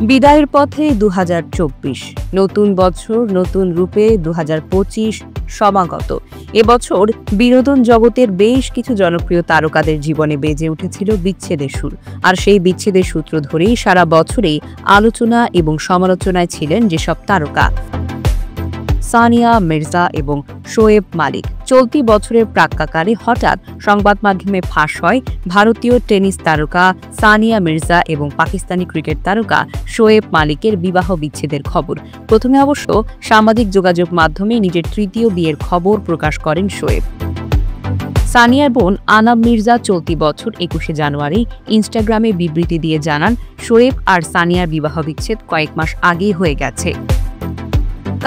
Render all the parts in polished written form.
বিদায়ের পথে ২০২৪, নতুন বছর নতুন রূপে ২০২৫ সমাগত। এবছর বিনোদন জগতের বেশ কিছু জনপ্রিয় তারকাদের জীবনে বেজে উঠেছিল বিচ্ছেদের সুর। আর সেই বিচ্ছেদের সূত্র ধরেই সারা বছরেই আলোচনা এবং সমালোচনায় ছিলেন যেসব তারকা। সানিয়া মির্জা এবং শোয়েব মালিক। চলতি বছরের প্রাক্কালে হঠাৎ সংবাদ মাধ্যমে ফাঁস হয় ভারতীয় টেনিস তারকা সানিয়া মির্জা এবং পাকিস্তানি ক্রিকেট তারকা শোয়েব মালিকের বিবাহ বিচ্ছেদের খবর। প্রথমে অবশ্য সামাজিক যোগাযোগ মাধ্যমে নিজের তৃতীয় বিয়ের খবর প্রকাশ করেন শোয়েব। সানিয়ার বোন আনাম মির্জা চলতি বছর ২১শে জানুয়ারি ইনস্টাগ্রামে বিবৃতি দিয়ে জানান, শোয়েব আর সানিয়ার বিবাহ বিচ্ছেদ কয়েক মাস আগেই হয়ে গেছে।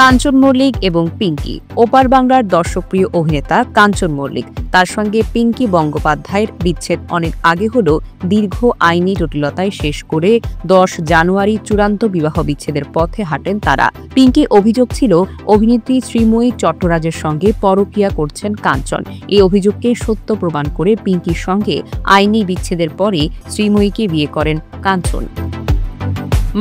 কাঞ্চন মল্লিক এবং পিঙ্কি। ওপার বাংলার দর্শকপ্রিয় অভিনেতা কাঞ্চন মল্লিক, তার সঙ্গে পিঙ্কি বন্দ্যোপাধ্যায়ের বিচ্ছেদ অনেক আগে হলেও দীর্ঘ আইনি জটিলতায় শেষ করে ১০ জানুয়ারি চূড়ান্ত বিবাহ বিচ্ছেদের পথে হাঁটেন তারা। পিঙ্কি অভিযোগ ছিল অভিনেত্রী শ্রীময়ী চট্টরাজের সঙ্গে পরকীয়া করছেন কাঞ্চন। এই অভিযোগকে সত্য প্রমাণ করে পিঙ্কির সঙ্গে আইনি বিচ্ছেদের পরে শ্রীময়ীকে বিয়ে করেন কাঞ্চন।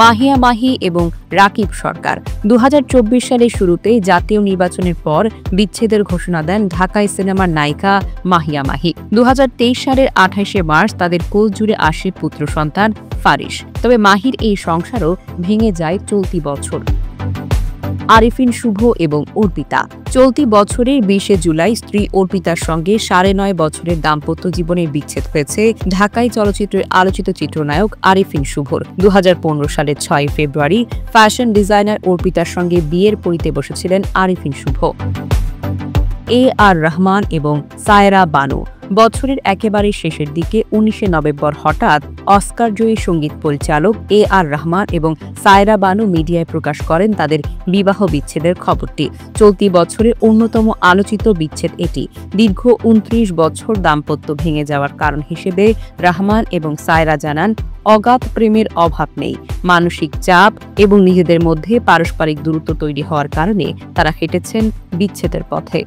মাহিয়া মাহি এবং রাকিব সরকার। ২০২৪ সালের শুরুতে জাতীয় নির্বাচনের পর বিচ্ছেদের ঘোষণা দেন ঢাকাই সিনেমার নায়িকা মাহিয়া মাহি। ২০২৩ সালের ২৮শে মার্চ তাদের কোল জুড়ে আসে পুত্র সন্তান ফারিস। তবে মাহির এই সংসারও ভেঙে যায় চলতি বছর। আরিফিন শুভ এবং অর্পিতা। চলতি বছরের ২০শে জুলাই স্ত্রী অর্পিতার সঙ্গে ৯.৫ বছরের দাম্পত্য জীবনের বিচ্ছেদ হয়েছে ঢাকাই চলচ্চিত্রের আলোচিত চিত্রনায়ক আরিফিন শুভর। ২০১৫ সালের ৬ ফেব্রুয়ারি ফ্যাশন ডিজাইনার অর্পিতার সঙ্গে বিয়ের পরিতে বসেছিলেন আরিফিন শুভ। আর রহমান এবং সায়রা বানু। বছরের একেবারে শেষের দিকে ১৯শে নভেম্বর হঠাৎ অস্কারজয়ী সঙ্গীত পরিচালক আর রহমান এবং সায়রা বানু মিডিয়ায় প্রকাশ করেন তাদের বিবাহ বিচ্ছেদের খবরটি। চলতি বছরের অন্যতম আলোচিত বিচ্ছেদ এটি। দীর্ঘ ২৯ বছর দাম্পত্য ভেঙে যাওয়ার কারণ হিসেবে রহমান এবং সায়রা জানান, অগাধ প্রেমের অভাব নেই, মানসিক চাপ এবং নিজেদের মধ্যে পারস্পরিক দূরত্ব তৈরি হওয়ার কারণে তারা হেঁটেছেন বিচ্ছেদের পথে।